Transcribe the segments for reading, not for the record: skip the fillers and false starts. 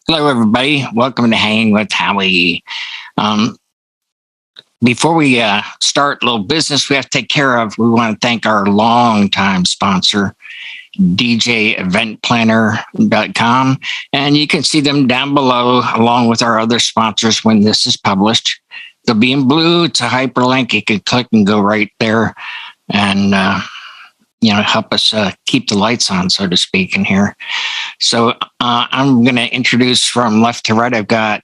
Hello, everybody. Welcome to Hanging with Howie. Um, Before we start a little business we have to take care of, we want to thank our longtime sponsor, DJEventPlanner.com. And you can see them down below, along with our other sponsors when this is published. They'll be in blue. It's a hyperlink. You can click and go right there and help us keep the lights on, so to speak, in here. So I'm going to introduce from left to right. I've got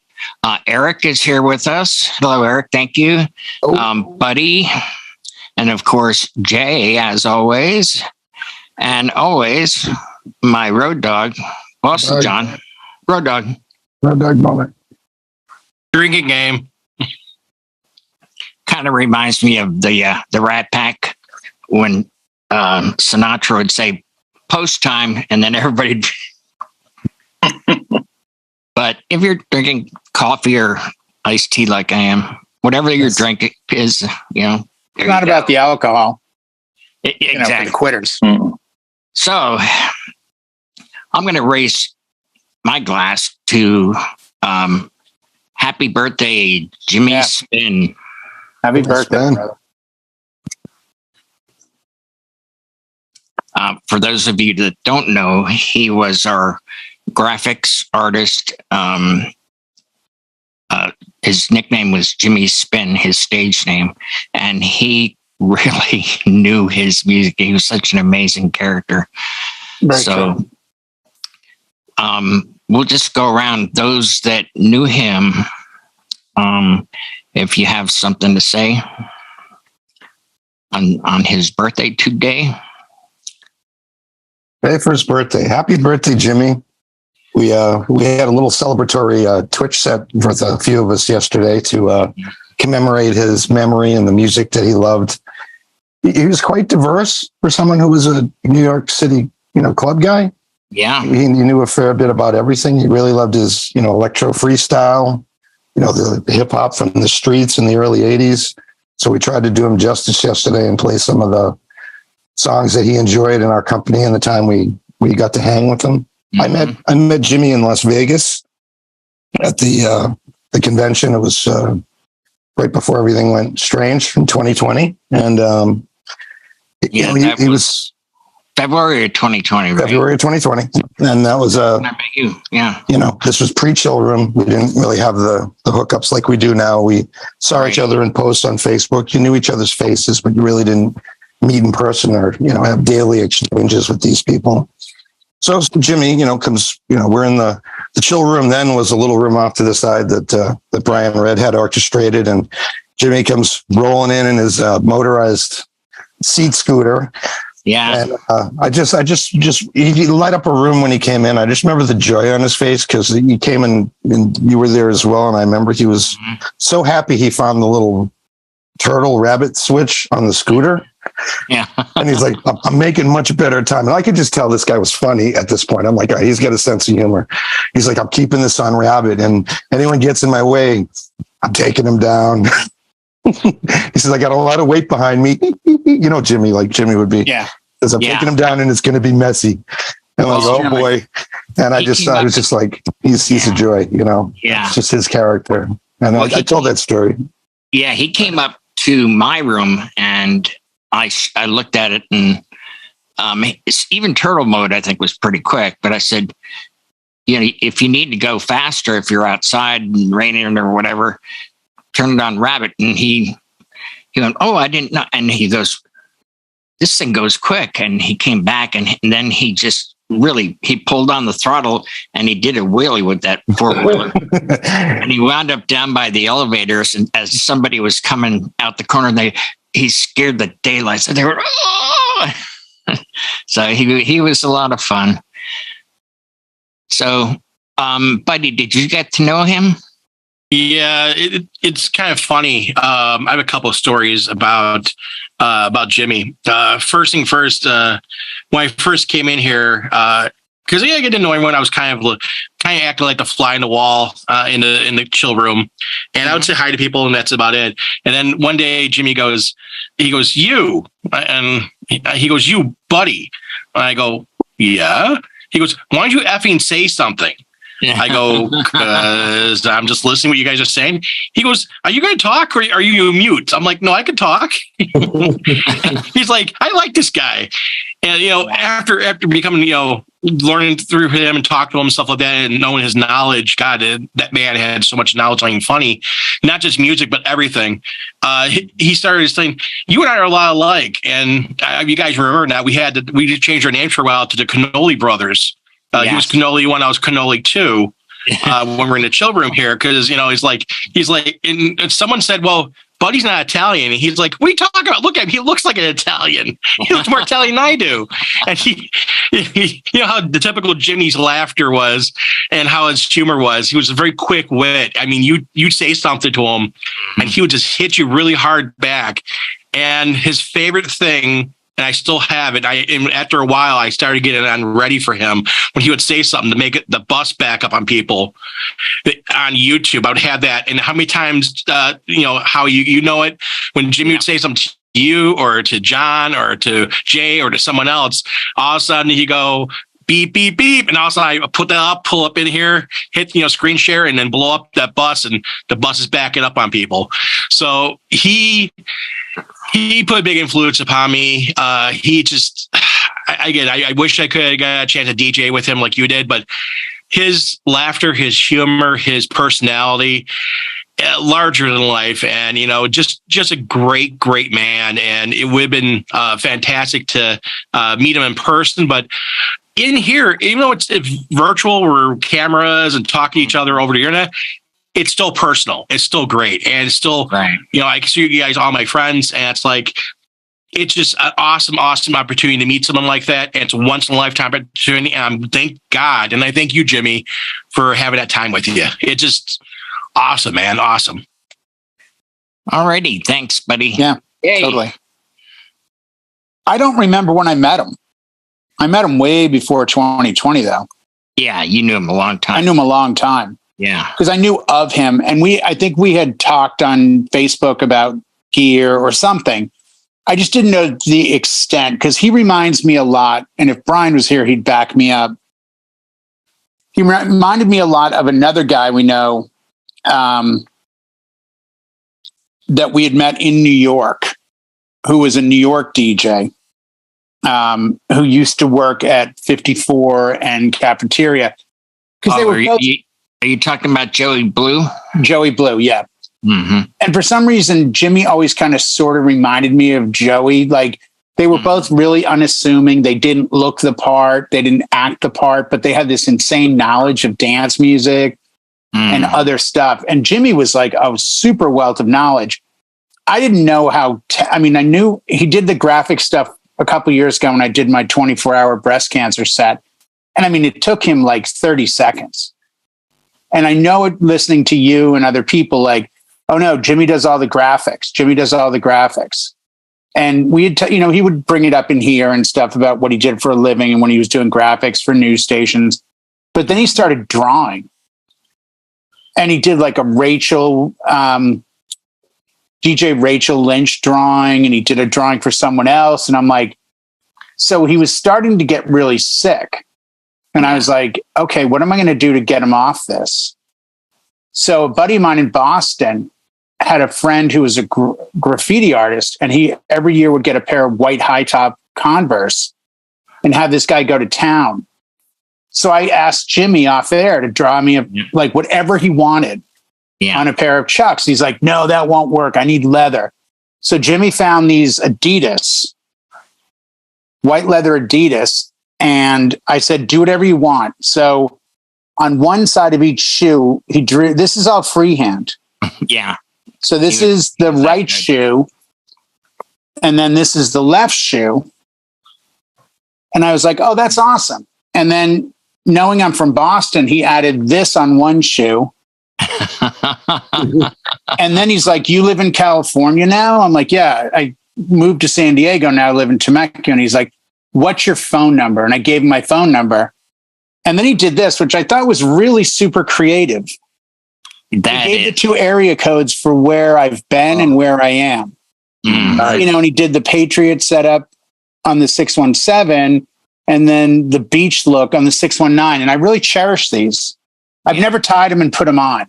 Eric is here with us. Hello, Eric. Thank you. Buddy. And of course, Jay, as always. And always, my road dog, Boston John. Road dog. Road dog moment. Drinking game. Kind of reminds me of the Rat Pack when Sinatra would say post time and then everybody. But if you're drinking coffee or iced tea like I am, whatever your drink is, it's not about the alcohol. Exactly. For the quitters. So I'm going to raise my glass to happy birthday, Jimmy Spin. Happy birthday, brother. For those of you that don't know, he was our graphics artist. His nickname was Jimmy Spin, his stage name, and he really knew his music. He was such an amazing character. We'll just go around those that knew him. If you have something to say on his birthday today. Hey, for his birthday. Happy birthday, Jimmy. We had a little celebratory Twitch set with a few of us yesterday to commemorate his memory and the music that he loved. He was quite diverse for someone who was a New York City, club guy. Yeah. He knew a fair bit about everything. He really loved his, electro freestyle, the hip hop from the streets in the early 80s. So we tried to do him justice yesterday and play some of the songs that he enjoyed in our company and the time we got to hang with him. Mm-hmm. I met Jimmy in Las Vegas at the convention. It was right before everything went strange in 2020, and he was February of 2020. Right? February of 2020, and that was this was pre-chill room. We didn't really have the hookups like we do now. We saw each other in posts on Facebook. You knew each other's faces, but you really didn't meet in person or have daily exchanges with these people. So Jimmy, comes, we're in the chill room. Then was a little room off to the side that Brian Red had orchestrated, and Jimmy comes rolling in his motorized seat scooter. Yeah, and he light up a room when he came in. I just remember the joy on his face because he came in and you were there as well. And I remember he was so happy he found the little turtle rabbit switch on the scooter. Yeah. And he's like, I'm making much better time. And I could just tell this guy was funny at this point. I'm like, he's got a sense of humor. He's like, I'm keeping this on rabbit. And anyone gets in my way, I'm taking him down. He says, I got a lot of weight behind me. Jimmy, like Jimmy would be. Yeah. Because I'm taking him down and it's going to be messy. And I'm like, oh boy. And I was just like, he's a joy, Yeah. It's just his character. And I told that story. Yeah. He came up to my room and I looked at it and even turtle mode, I think, was pretty quick. But I said, if you need to go faster, if you're outside and raining or whatever, turn it on rabbit. And he went, oh, I didn't know. And he goes, this thing goes quick. And he came back and then he just he pulled on the throttle and he did a wheelie with that four-wheeler. And he wound up down by the elevators. And as somebody was coming out the corner, he scared the daylights. And they were, oh! So he was a lot of fun. So, Buddy, did you get to know him? Yeah, it's kind of funny. I have a couple of stories about Jimmy. First thing first, when I first came in here, because I get to know him when I was kind of acting like the fly in the wall in the chill room, and I would say hi to people, and that's about it. And then one day, Jimmy goes, you, and he goes, you, Buddy. And I go, yeah. He goes, why don't you effing say something? I go, because I'm just listening to what you guys are saying. He goes, are you going to talk or are you mute? I'm like, no, I can talk. He's like, I like this guy. And, after becoming, learning through him and talking to him, stuff like that, and knowing his knowledge, God, that man had so much knowledge on funny, not just music, but everything. He started saying, you and I are a lot alike. And you guys remember now, we changed our names for a while to the Cannoli Brothers. Yes. He was Cannoli 1, I was Cannoli 2. When we're in the chill room here, because he's like, and someone said, well, Buddy's not Italian. And he's like, what are you talking about? Look at him. He looks like an Italian. He looks more Italian than I do. And he how the typical Jimmy's laughter was and how his humor was. He was a very quick wit. I mean, you'd say something to him and he would just hit you really hard back. And his favorite thing, and I still have it. After a while, I started getting on ready for him when he would say something to make the bus back up on people on YouTube. I would have that. And how many times, how you know it, when Jimmy would say something to you or to John or to Jay or to someone else, all of a sudden he go, beep, beep, beep. And also I put that up, pull up in here, hit, screen share, and then blow up that bus, and the bus is backing up on people. So he put a big influence upon me. He just, I wish I could have got a chance to DJ with him like you did, but his laughter, his humor, his personality, larger than life, and just a great man. And it would have been fantastic to meet him in person, but in here, even though it's virtual or cameras and talking to each other over the internet, it's still personal. It's still great. And it's still, right. I consider you guys all my friends, and it's like, it's just an awesome opportunity to meet someone like that. And it's a once in a lifetime opportunity. And thank God. And I thank you, Jimmy, for having that time with you. It's just awesome, man. Awesome. All righty. Thanks, buddy. Yeah, Yay. Totally. I don't remember when I met him. I met him way before 2020, though. Yeah, you knew him a long time. I knew him a long time. Yeah. Because I knew of him. And I think we had talked on Facebook about gear or something. I just didn't know the extent, because he reminds me a lot. And if Brian was here, he'd back me up. He reminded me a lot of another guy we know that we had met in New York, who was a New York DJ, who used to work at 54 and Cafeteria. Because they were both. Are you talking about Joey Blue? Joey Blue, yeah. Mm-hmm. And for some reason, Jimmy always kind of sort of reminded me of Joey. Like, they were both really unassuming. They didn't look the part. They didn't act the part, but they had this insane knowledge of dance music and other stuff. And Jimmy was like a super wealth of knowledge. I didn't know how, I knew he did the graphic stuff a couple years ago when I did my 24-hour breast cancer set. And it took him like 30 seconds. And I know it, listening to you and other people, like, oh no, Jimmy does all the graphics. Jimmy does all the graphics. And we had, he would bring it up in here and stuff about what he did for a living and when he was doing graphics for news stations. But then he started drawing. And he did like a DJ Rachel Lynch drawing, and he did a drawing for someone else. And I'm like, so he was starting to get really sick. And I was like, okay, what am I going to do to get him off this? So a buddy of mine in Boston had a friend who was a graffiti artist, and he every year would get a pair of white high top Converse and have this guy go to town. So I asked Jimmy off air to draw me like whatever he wanted on a pair of Chucks. He's like, no, that won't work. I need leather. So Jimmy found these Adidas, white leather Adidas. And I said, do whatever you want. So on one side of each shoe, he drew, this is all freehand. Yeah. So this is the right shoe. And then this is the left shoe. And I was like, oh, that's awesome. And then knowing I'm from Boston, he added this on one shoe. And then he's like, you live in California now? I'm like, yeah, I moved to San Diego. Now I live in Temecula. And he's like, what's your phone number? And I gave him my phone number. And then he did this, which I thought was really super creative. He gave the 2 area codes for where I've been and where I am. And he did the Patriot setup on the 617 and then the beach look on the 619. And I really cherish these. I've never tied them and put them on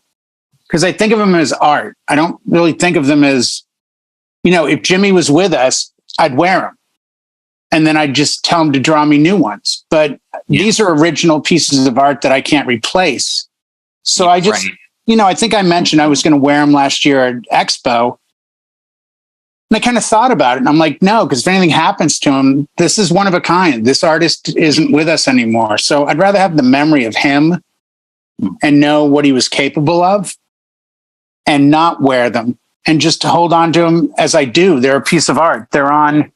because I think of them as art. I don't really think of them as, if Jimmy was with us, I'd wear them. And then I'd just tell him to draw me new ones. But these are original pieces of art that I can't replace. So I just, I think I mentioned I was going to wear them last year at Expo. And I kind of thought about it. And I'm like, no, because if anything happens to him, this is one of a kind. This artist isn't with us anymore. So I'd rather have the memory of him and know what he was capable of and not wear them. And just to hold on to them as I do. They're a piece of art. They're on...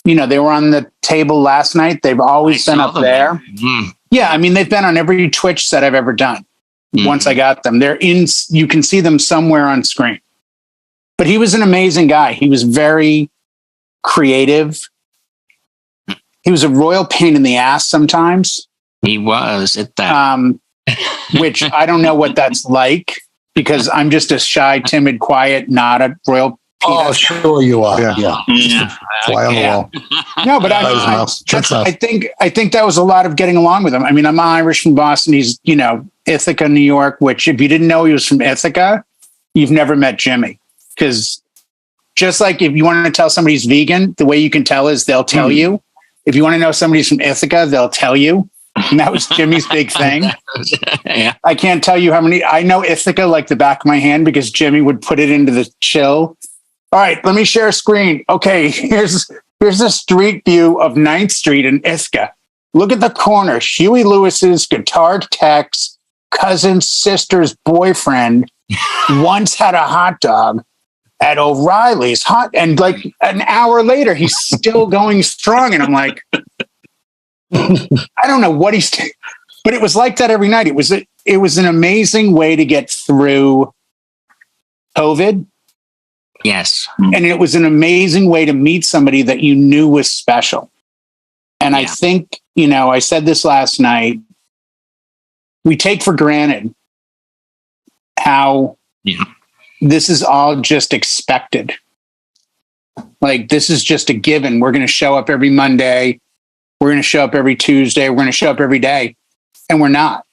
they were on the table last night. They've always been up there. Mm-hmm. Yeah, I mean, they've been on every Twitch set I've ever done. Mm-hmm. Once I got them, you can see them somewhere on screen. But he was an amazing guy. He was very creative. He was a royal pain in the ass sometimes. He was at that. Which I don't know what that's like because I'm just a shy, timid, quiet, not a royal. Oh, sure you are. Yeah. Fly on the wall. No, but I think that was a lot of getting along with him. I mean, I'm Irish from Boston. He's, Ithaca, New York, which if you didn't know he was from Ithaca, you've never met Jimmy. Because just like if you want to tell somebody's vegan, the way you can tell is they'll tell you. If you want to know somebody's from Ithaca, they'll tell you. And that was Jimmy's big thing. Yeah. I can't tell you how many. I know Ithaca like the back of my hand because Jimmy would put it into the chill. All right, let me share a screen. Okay, here's a street view of 9th Street in Ithaca. Look at the corner. Huey Lewis's guitar tech's cousin's sister's boyfriend once had a hot dog at O'Reilly's and like an hour later, he's still going strong. And I'm like, I don't know what but it was like that every night. It was an amazing way to get through COVID. Yes. And it was an amazing way to meet somebody that you knew was special. And I think, I said this last night, we take for granted how this is all just expected. Like, this is just a given. We're going to show up every Monday. We're going to show up every Tuesday. We're going to show up every day. And we're not.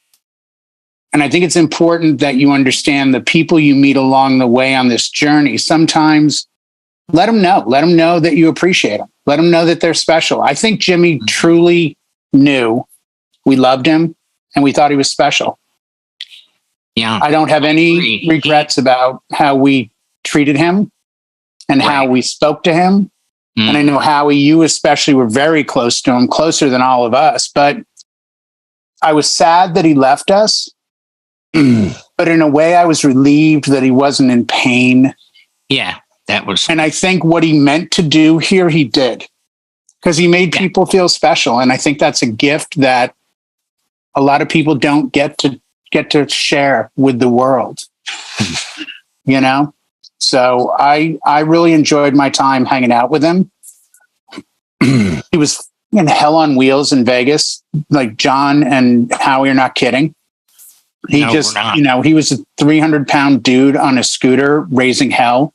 And I think it's important that you understand the people you meet along the way on this journey. Sometimes let them know that you appreciate them. Let them know that they're special. I think Jimmy truly knew we loved him and we thought he was special. Yeah. I don't have any regrets about how we treated him and how we spoke to him. Mm. And I know Howie, you especially were very close to him, closer than all of us, but I was sad that he left us. But in a way, I was relieved that he wasn't in pain. Yeah, that was. And I think what he meant to do here, he did. Because he made people feel special. And I think that's a gift that a lot of people don't get to share with the world. So I really enjoyed my time hanging out with him. He was in hell on wheels in Vegas. Like John and Howie are not kidding. He he was a 300-pound dude on a scooter raising hell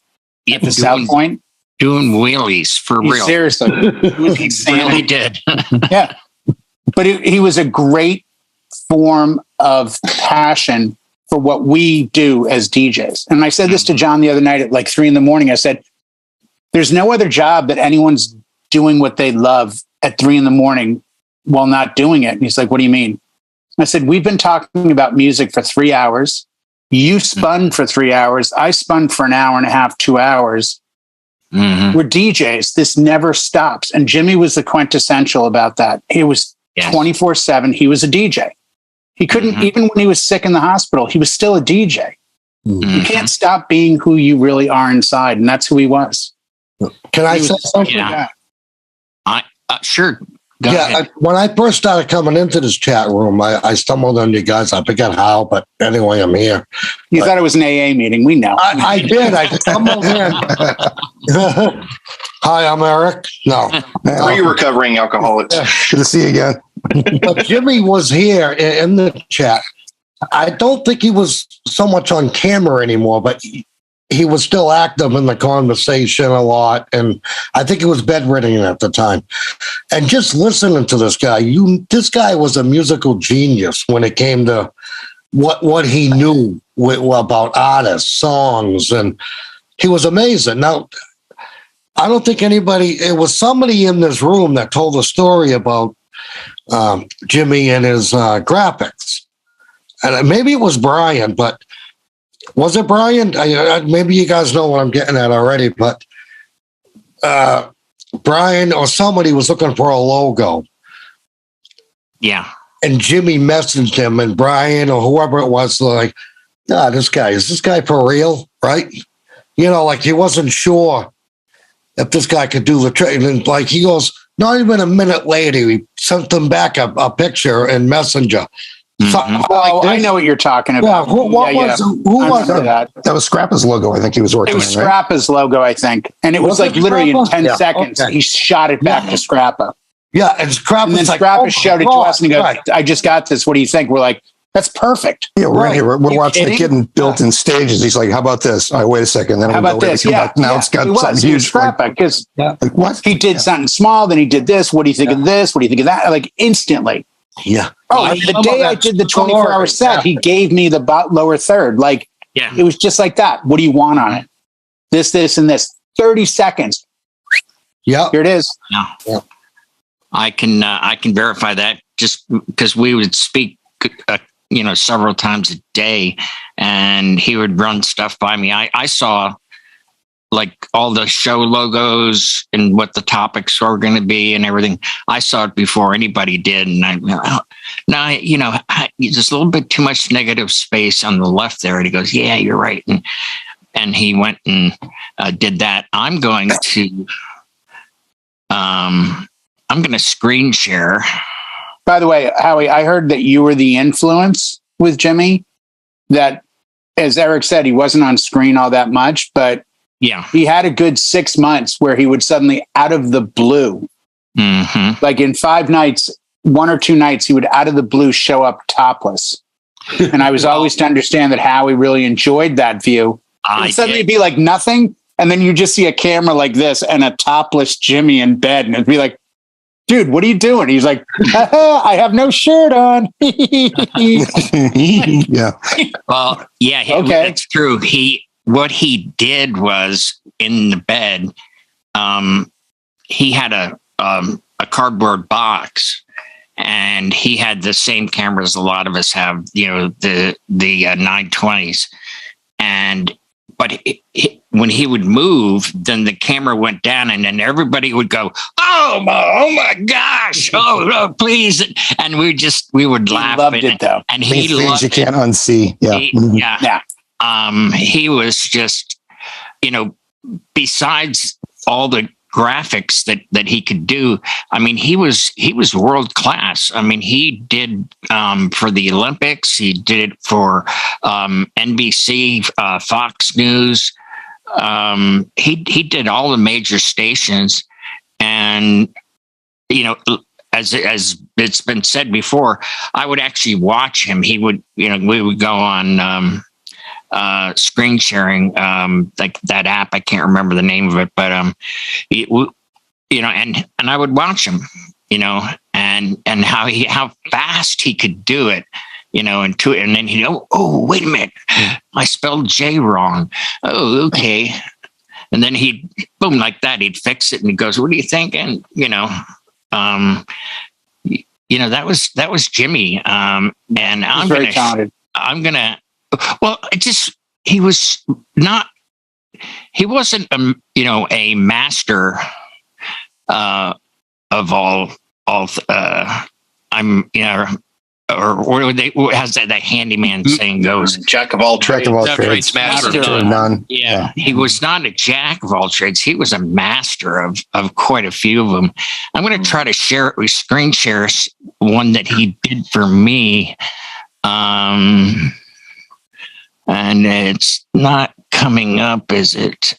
at the South Point. Doing wheelies for real. Seriously. He really did. Yeah. But he was a great form of passion for what we do as DJs. And I said this to John the other night at like 3 a.m. I said, there's no other job that anyone's doing what they love at 3 a.m. while not doing it. And he's like, what do you mean? I said, we've been talking about music for 3 hours. You spun for 3 hours. I spun for an hour and a half, 2 hours. Mm-hmm. We're DJs. This never stops. And Jimmy was the quintessential about that. It was 24/7. He was a DJ. He couldn't, even when he was sick in the hospital, he was still a DJ. Mm-hmm. You can't stop being who you really are inside. And that's who he was. Can I say something? Yeah. Sure. Go ahead. When I first started coming into this chat room, I stumbled on you guys. I forget how, but anyway, I'm here. You thought it was an AA meeting. We know. I did. I stumbled in. Hi, I'm Eric. No. Are you recovering alcoholics? Yeah. Good to see you again. But Jimmy was here in the chat. I don't think he was so much on camera anymore, but he was still active in the conversation a lot. And I think he was bedridden at the time. And just listening to this guy, this guy was a musical genius when it came to what he knew about artists, songs, and he was amazing. Now, I don't think it was somebody in this room that told a story about Jimmy and his graphics. And maybe it was Brian, but was it Brian? Maybe you guys know what I'm getting at already, but Brian or somebody was looking for a logo. Yeah. And Jimmy messaged him, and Brian or whoever it was, like, is this guy for real? Right? Like he wasn't sure if this guy could do the trick. And like he goes, not even a minute later, he sent them back a picture in Messenger. Mm-hmm. I know what you're talking about. Yeah, who was that? That was Scrappa's logo, I think he was working on. It was Scrappa's logo, I think. And it was like literally in 10 seconds, he shot it back to Scrappa. Yeah, and Scrappa showed it to us and he goes, I just got this. What do you think? We're like, that's perfect. Yeah, we're in here. We're watching it getting built in stages. He's like, how about this? All right, wait a second. Then how about this? Yeah. Now it's got something huge. Scrappa, because what? He did something small, then he did this. What do you think of this? What do you think of that? Like instantly. Yeah. Oh, the day I did the 24-hour set, he gave me the lower third. Like, it was just like that. What do you want on it? This, and this. 30 seconds. Yeah. Here it is. Yeah. I can verify that just because we would speak, several times a day, and he would run stuff by me. I saw like all the show logos and what the topics were going to be and everything. I saw it before anybody did. And there's a little bit too much negative space on the left there. And he goes, yeah, you're right. And he went and did that. I'm going to screen share. By the way, Howie, I heard that you were the influence with Jimmy, that, as Eric said, he wasn't on screen all that much, but he had a good 6 months where he would suddenly, out of the blue, like in 5 nights, 1 or 2 nights, he would out of the blue show up topless. And I was always to understand that Howie really enjoyed that view. It would suddenly be like nothing. And then you just see a camera like this and a topless Jimmy in bed. And it'd be like, dude, what are you doing? He's like, I have no shirt on. Yeah. Well, yeah, okay. That's true. What he did was in the bed, he had a cardboard box, and he had the same cameras a lot of us have, the 920s. But when he would move, then the camera went down, and then everybody would go, "Oh my gosh! Oh, please!" And we would laugh. He loved it though, and he loved you can't unsee. Yeah, he was just, besides all the graphics that he could do. I mean, he was world class. I mean, he did for the Olympics. He did it for NBC, Fox News. He did all the major stations, and as it's been said before, I would actually watch him. He would, we would go on screen sharing, like that app. I can't remember the name of it, but and I would watch him, and how fast he could do it, and then he'd go, oh, wait a minute, I spelled J wrong. Oh, okay. And then he'd boom, like that, he'd fix it, and he goes, what do you think? And that was Jimmy. And I'm very talented. Well, he wasn't, a master of all, how's that handyman saying goes? Jack of all trades. Master. None. Yeah. He was not a jack of all trades. He was a master of quite a few of them. I'm going to try to screen share one that he did for me. And it's not coming up, is it?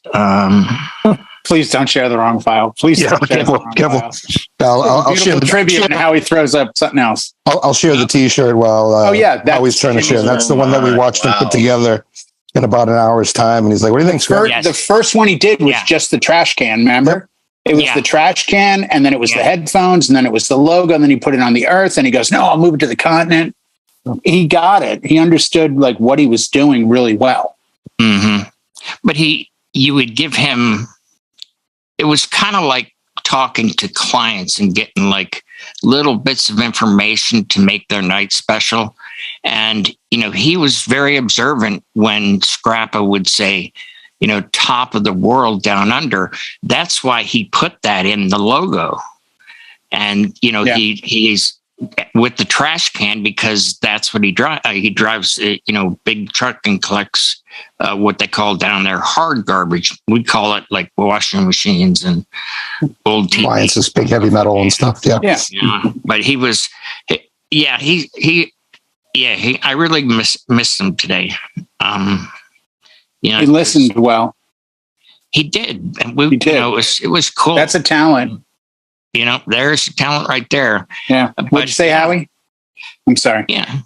Please don't share the wrong file. Please don't share the wrong file. I'll share the trivia and how he throws up something else. I'll share the T-shirt while Howie's trying to share. That's the one that we watched him put together in about an hour's time. And he's like, what do you think, Scott? The first one he did was just the trash can, remember? It was the trash can, and then it was the headphones, and then it was the logo, and then he put it on the earth, and he goes, no, I'll move it to the continent. he got it. He understood like what he was doing really well. Mm-hmm. But you would give him, it was kind of like talking to clients and getting like little bits of information to make their night special. And, he was very observant when Scrappa would say, top of the world down under. That's why he put that in the logo. And, he's with the trash can because that's what he drives. He drives, big truck and collects what they call down there hard garbage. We call it like washing machines and old TV. Appliances, big heavy metal and stuff. Yeah. But he was, I really missed him today. He listened well. He did. And he did. It was cool. That's a talent. There's talent right there. Yeah. What'd you say, Howie? I'm sorry. Yeah.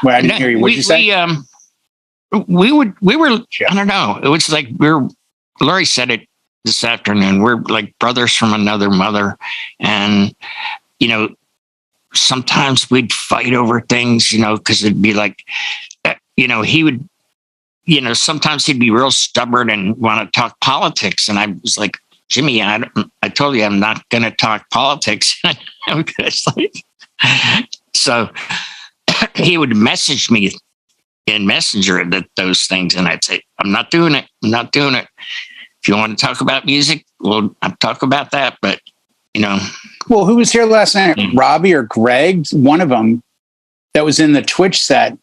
Well, I didn't hear you. What'd you say? We were, I don't know. It was like Laurie said it this afternoon. We're like brothers from another mother. And, sometimes we'd fight over things, because it'd be like, he would, sometimes he'd be real stubborn and want to talk politics. And I was like, Jimmy, I told you I'm not going to talk politics. So he would message me in Messenger those things. And I'd say, I'm not doing it. I'm not doing it. If you want to talk about music, well, I'll talk about that. But, Well, who was here last night? Robbie or Greg? One of them that was in the Twitch set.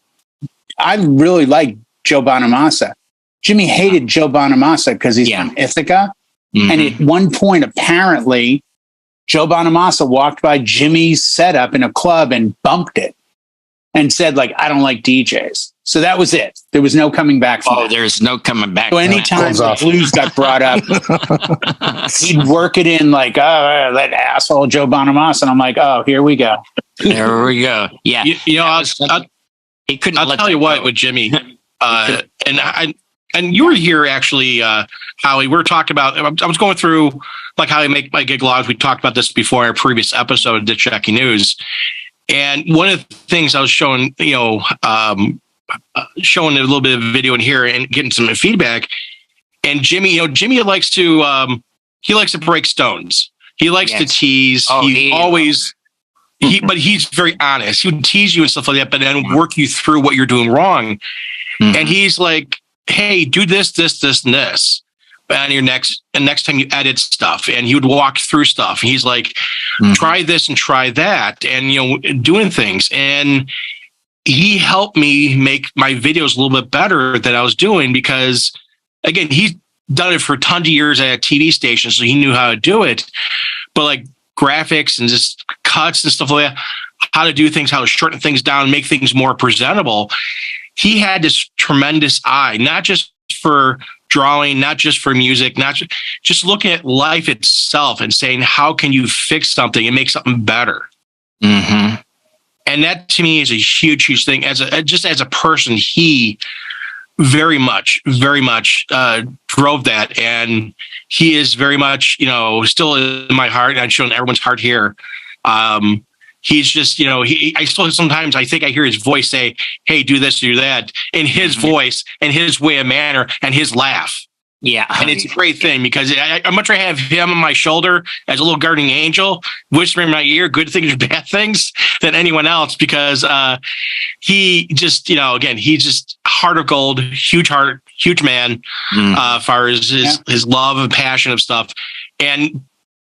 I really like Joe Bonamassa. Jimmy hated Joe Bonamassa because he's from Ithaca. Mm-hmm. And at one point, apparently, Joe Bonamassa walked by Jimmy's setup in a club and bumped it and said, like, I don't like DJs. So that was it. There was no coming back from that. There's no coming back. So anytime the blues got brought up, he'd work it in like, oh, that asshole Joe Bonamassa. And I'm like, oh, here we go. There we go. Yeah. He couldn't. I'll tell you what with Jimmy. And you were here actually, Howie. We were talking about. I was going through like how I make my gig logs. We talked about this before in a previous episode of Ditch Jackie News. And one of the things I was showing, showing a little bit of video in here and getting some feedback. And Jimmy, Jimmy likes to break stones. He likes to tease. But he's very honest. He would tease you and stuff like that, but then work you through what you're doing wrong. Mm-hmm. And he's like, hey, do this, this, this, and this. And next time you edit stuff, and he would walk through stuff. He's like, try this and try that, and doing things. And he helped me make my videos a little bit better than I was doing because, again, he's done it for tons of years at a TV station, so he knew how to do it. But like graphics and just cuts and stuff like that, how to do things, how to shorten things down, make things more presentable. He had this tremendous eye, not just for drawing, not just for music, not just looking at life itself and saying, how can you fix something and make something better? Mm-hmm. And that to me is a huge, huge thing. As a person, he very much drove that. And he is very much, still in my heart, and I'm sure in everyone's heart here. He's just, I still sometimes I think I hear his voice say, hey, do this, do that, in his voice and his way of manner and his laugh. Yeah. And it's a great thing because I much rather have him on my shoulder as a little guardian angel, whispering in my ear, good things or bad things, than anyone else because he just, again, he's just heart of gold, huge heart, huge man, as far as his love and passion of stuff. And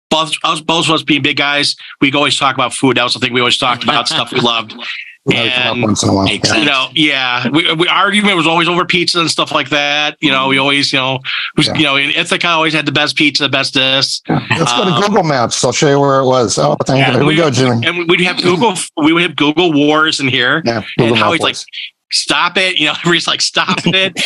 both of us being big guys, we always talk about food. That was the thing we always talked about, stuff we loved. And, once in a while. Our argument was always over pizza and stuff like that. We always, in Ithaca always had the best pizza, the best this. Let's go to Google Maps. I'll show you where it was. Oh, thank you. Here we go, Jimmy. And we'd have Google Wars in here. Yeah, and how he's like, stop it. Everybody's like, stop it.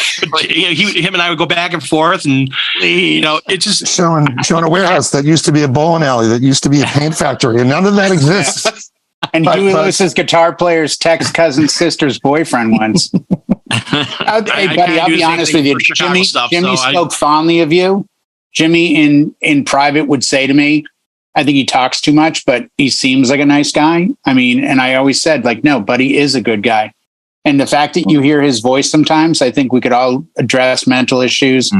Him and I would go back and forth, and it's just showing a warehouse that used to be a bowling alley, that used to be a paint factory, and none of that exists. And Huey Lewis's guitar player's text cousin's sister's boyfriend once. Hey, buddy, I'll be honest with you. Jimmy spoke fondly of you. Jimmy in private would say to me, I think he talks too much, but he seems like a nice guy. I mean, and I always said, like, no, Buddy is a good guy. And the fact that you hear his voice sometimes, I think we could all address mental issues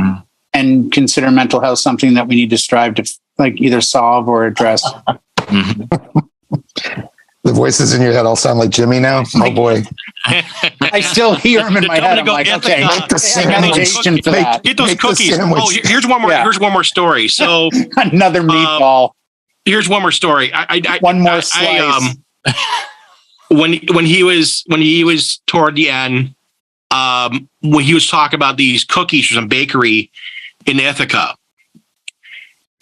and consider mental health something that we need to strive to like either solve or address. The voices in your head all sound like Jimmy now. Oh boy. I still hear him in my head. I'm like, okay, get those cookies. Oh, here's one more. Here's one more story. So another meatball. Here's one more story. One more slice. When he was toward the end, when he was talking about these cookies from some bakery in Ithaca.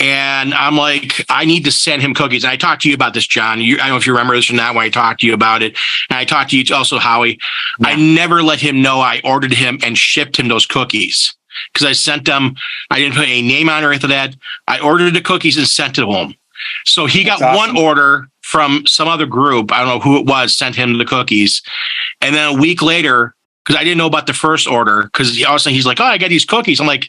And I'm like, I need to send him cookies. And I talked to you about this, John. I don't know if you remember this from that when I talked to you about it. And I talked to you also, Howie. Yeah. I never let him know I ordered him and shipped him those cookies because I sent them. I didn't put any name on or anything like that. I ordered the cookies and sent it home. So he got one order from some other group. I don't know who it was, sent him the cookies. And then a week later, because I didn't know about the first order, because all of a sudden he's like, oh, I got these cookies. I'm like,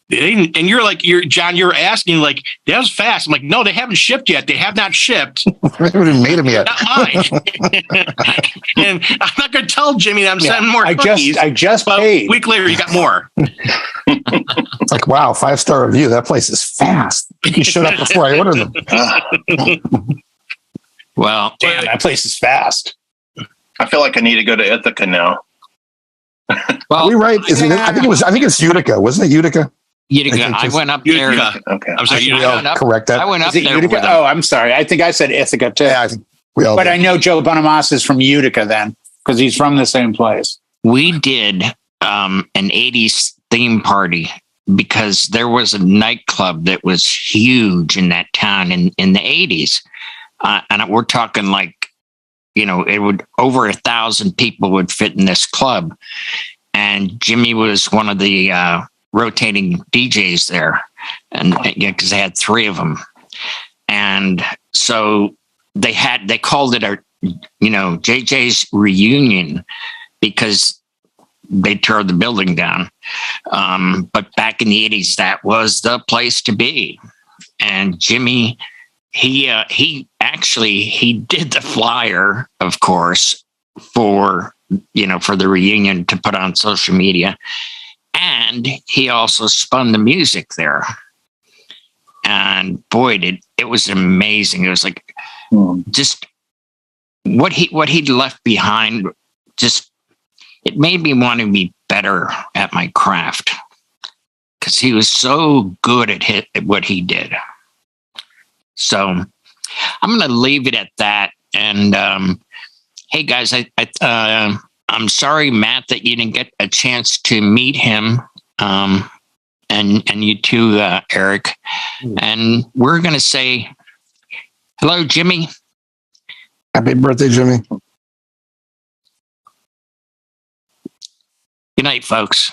and you're like, John, you're asking like, that was fast. I'm like, no, they haven't shipped yet. They have not shipped. They haven't made them yet. Not mine. And I'm not going to tell Jimmy that I'm sending more cookies. I just paid. A week later, you got more. It's like, wow, 5-star review. That place is fast. You showed up before I ordered them. Well, damn, that place is fast. I feel like I need to go to Ithaca now. Well, are we right? I think it's Utica. Wasn't it Utica? Utica. I went up there. Okay. I'm sorry. Correct that. I went up there. Utica? Oh, I'm sorry. I think I said Ithaca too. Yeah, I think we all. But did. I know Joe Bonamassa is from Utica then, because he's from the same place. We did an 80s theme party because there was a nightclub that was huge in that town in the 80s. And we're talking like, it would over 1,000 people would fit in this club. And Jimmy was one of the rotating DJs there. And because they had 3 of them. And so they called it JJ's reunion because they tore the building down. But back in the 80s, that was the place to be. And Jimmy, he did the flyer, of course, for the reunion to put on social media. And he also spun the music there. And boy, it was amazing. It was like just what he'd left behind. Just it made me want to be better at my craft because he was so good at what he did. So I'm going to leave it at that. And hey, guys, I'm sorry, Matt, that you didn't get a chance to meet him. And you too, Eric. And we're going to say hello, Jimmy. Happy birthday, Jimmy. Good night, folks.